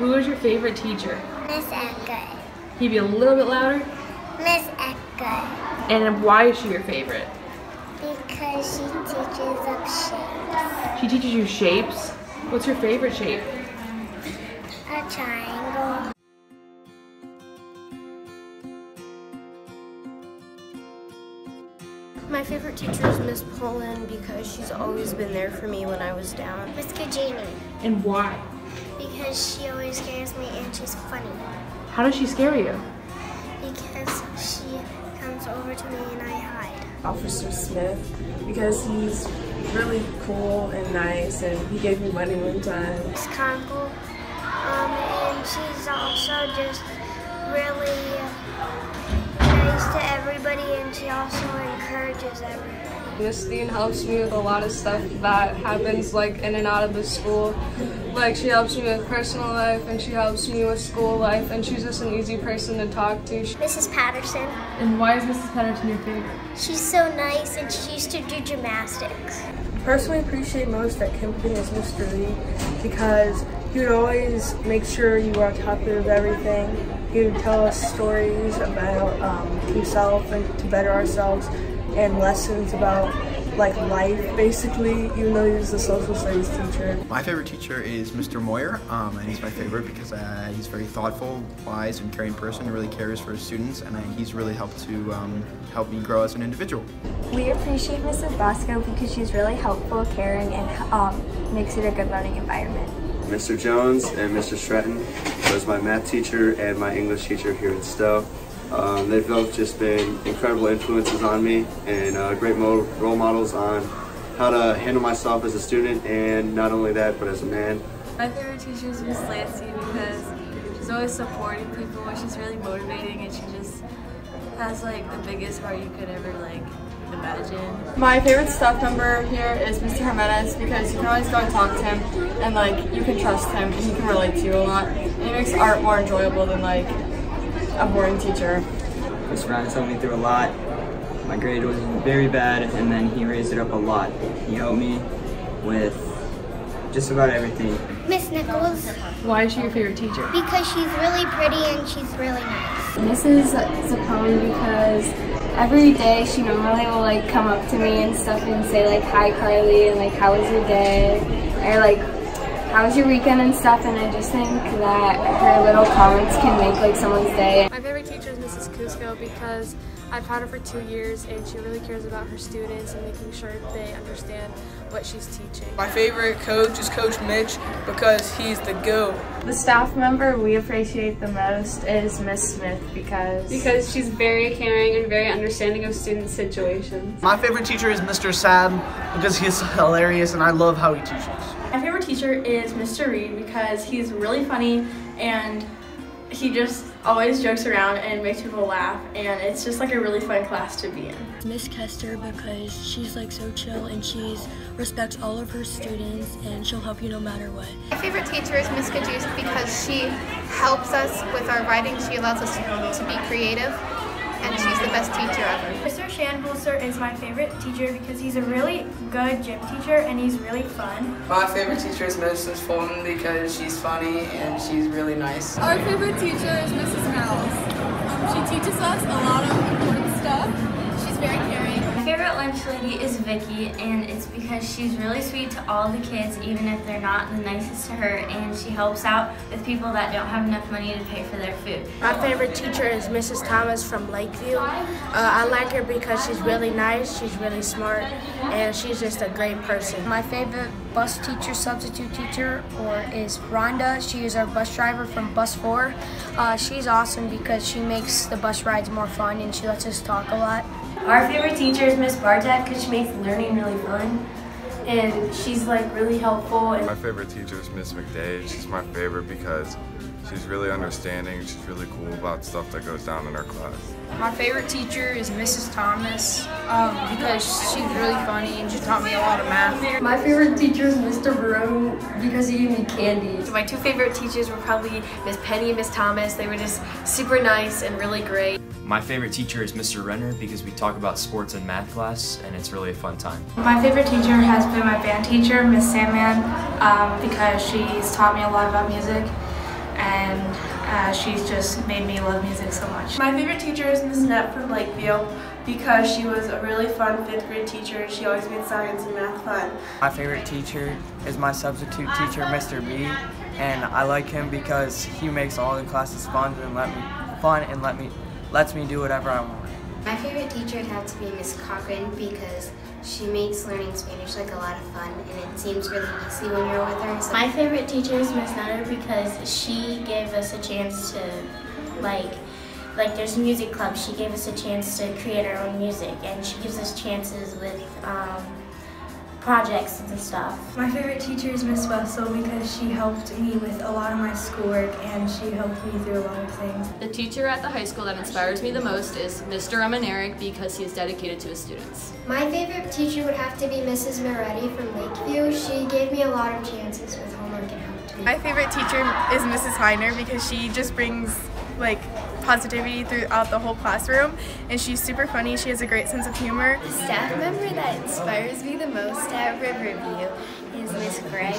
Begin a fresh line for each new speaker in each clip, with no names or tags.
Who is your favorite teacher?
Miss Ecker.
Can you be a little bit louder?
Miss Ecker.
And why is she your favorite?
Because she teaches us shapes.
She teaches you shapes? What's your favorite shape?
A triangle.
My favorite teacher is Miss Poland because she's always been there for me when I was down.
Miss Kajani.
And why?
Because she always scares me and she's funny.
How does she scare you?
Because she comes over to me and I hide.
Officer Smith, because he's really cool and nice, and he gave me money one time.
Miss Conkle, and she's also just really nice to everybody, and she also encourages everybody.
Miss Dean helps me with a lot of stuff that happens like in and out of the school. Like she helps me with personal life and she helps me with school life, and she's just an easy person to talk to.
Mrs. Patterson.
And why is Mrs. Patterson your favorite?
She's so nice and she used to do gymnastics.
Personally appreciate most at Kempton is Mr. Reed, because he would always make sure you were on top of everything. He would tell us stories about himself and to better ourselves, and lessons about like life, basically, even though he was a social studies teacher.
My favorite teacher is Mr. Moyer, and he's my favorite because he's very thoughtful, wise, and caring person who really cares for his students, and he's really helped to help me grow as an individual.
We appreciate Mrs. Bosco because she's really helpful, caring, and makes it a good learning environment.
Mr. Jones and Mr. Stratton was my math teacher and my English teacher here at Stowe. They've both just been incredible influences on me and great role models on how to handle myself as a student, and not only that, but as a man.
My favorite teacher is Miss Lancey because she's always supporting people, and she's really motivating, and she just has like the biggest heart you could ever like imagine.
My favorite staff member here is Mr. Jimenez because you can always go and talk to him, and like you can trust him and he can relate to you a lot. And he makes art more enjoyable than like a boring teacher.
Mr. Brown helped me through a lot. My grade was very bad, and then he raised it up a lot. He helped me with just about everything.
Miss Nichols.
Why is she your favorite teacher?
Because she's really pretty and she's really nice.
Mrs. Zapone because every day she normally will like come up to me and stuff and say like, "Hi Carly," and like, "How was your day?" or like, "How was your weekend?" and stuff, and I just think that her little comments can make like someone's day.
My favorite teacher is Mrs. Cusco because I've had her for 2 years, and she really cares about her students and making sure they understand what she's teaching.
My favorite coach is Coach Mitch because he's the GOAT.
The staff member we appreciate the most is Miss Smith because
she's very caring and very understanding of student situations.
My favorite teacher is Mr. Sam because he's hilarious and I love how he teaches.
My favorite teacher is Mr. Reed because he's really funny and he just always jokes around and makes people laugh, and it's just like a really fun class to be in.
Miss Kester because she's like so chill and she respects all of her students and she'll help you no matter what.
My favorite teacher is Miss Kajus because she helps us with our writing. She allows us to be creative, and she's the best teacher ever.
Mr. Shanholzer is my favorite teacher because he's a really good gym teacher and he's really fun.
My favorite teacher is Mrs. Fulton because she's funny and she's really nice.
Our favorite teacher is Mrs. Mouse. She teaches us a lot of important stuff. She's very caring.
My favorite lunch lady is Vicky, and it's because she's really sweet to all the kids, even if they're not the nicest to her, and she helps out with people that don't have enough money to pay for their food.
My favorite teacher is Mrs. Thomas from Lakeview. I like her because she's really nice, she's really smart, and she's just a great person.
My favorite bus teacher, substitute teacher, is Rhonda. She is our bus driver from Bus 4. She's awesome because she makes the bus rides more fun and she lets us talk a lot.
Our favorite teacher is Miss Bartek because she makes learning really fun, and she's like really helpful.
My favorite teacher is Miss McDade. She's my favorite because she's really understanding. She's really cool about stuff that goes down in her class.
My favorite teacher is Mrs. Thomas because she's really funny and she taught me a lot of math.
My favorite teacher is Mr. Barone because he gave me candy.
My two favorite teachers were probably Miss Penny and Miss Thomas. They were just super nice and really great.
My favorite teacher is Mr. Renner because we talk about sports in math class and it's really a fun time.
My favorite teacher has been my band teacher, Miss Sandman, because she's taught me a lot about music.
and she's just made me love music so much.
My favorite teacher is Miss Net from Lakeview because she was a really fun 5th grade teacher. She always made science and math fun.
My favorite teacher is my substitute teacher, Mr. B, and I like him because he makes all the classes fun and lets me do whatever I want.
My favorite teacher would have to be Miss Cochran because she makes learning Spanish like a lot of fun and it seems really easy when you're with her. So
my favorite teacher is Miss Nutter because she gave us a chance to like there's a music club. She gave us a chance to create our own music, and she gives us chances with projects and stuff.
My favorite teacher is Miss Wessel because she helped me with a lot of my schoolwork and she helped me through a lot of things.
The teacher at the high school that inspires me the most is Mr. Emaneric because he is dedicated to his students.
My favorite teacher would have to be Mrs. Moretti from Lakeview. She gave me a lot of chances with homework and helped me.
My favorite teacher is Mrs. Heiner because she just brings positivity throughout the whole classroom, and she's super funny. She has a great sense of humor.
The staff member that inspires me the most at Riverview is Miss Gregg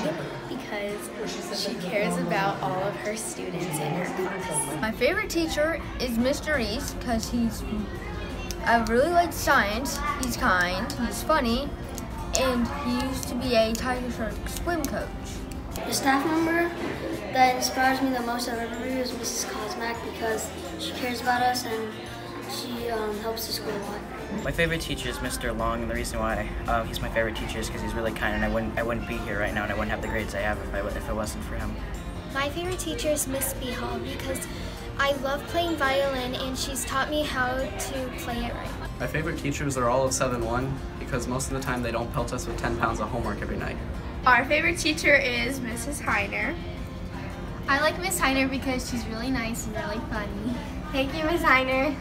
because she cares about all of her students in her class.
My favorite teacher is Mr. East because I really like science, he's kind, he's funny, and he used to be a Tiger Shark swim coach.
The staff member that inspires me the most at Riverview is Mrs. Kosmak because she cares about us and she helps the school a lot.
My favorite teacher is Mr. Long, and the reason why he's my favorite teacher is because he's really kind, and I wouldn't be here right now, and I wouldn't have the grades I have if it wasn't for him.
My favorite teacher is Miss B. Hall because I love playing violin, and she's taught me how to play it right.
My favorite teachers are all of 7-1 because most of the time they don't pelt us with 10 pounds of homework every night.
Our favorite teacher is Mrs. Heiner.
I like Miss Heiner because she's really nice and really funny. Thank you, Miss Heiner.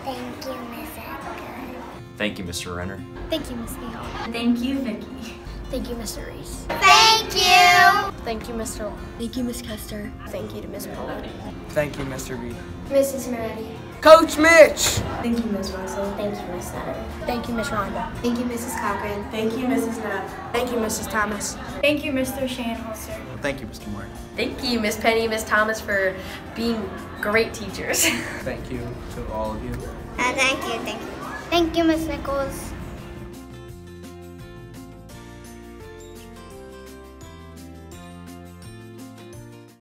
Thank you, Miss Edgar.
Thank you, Mr. Renner.
Thank you, Miss Beal.
Thank you, Vicky.
Thank you, Mr. Reese.
Thank you!
Thank you, Mr. Long. Thank you, Miss Kester.
Thank you to Miss Pollard.
Thank you, Mr. B.
Mrs. Moretti.
Coach Mitch!
Thank you, Miss Russell.
Thank you, Miss Nutter.
Thank you, Miss Rhonda.
Thank you, Mrs. Cochran.
Thank you, Mrs. Knapp.
Thank you, Mrs. Thomas.
Thank you, Mr. Shanholster.
Thank you, Mr. Moore.
Thank you, Miss Penny, Miss Thomas, for being great teachers.
Thank you to all of you.
Thank you. Thank you, Miss Nichols.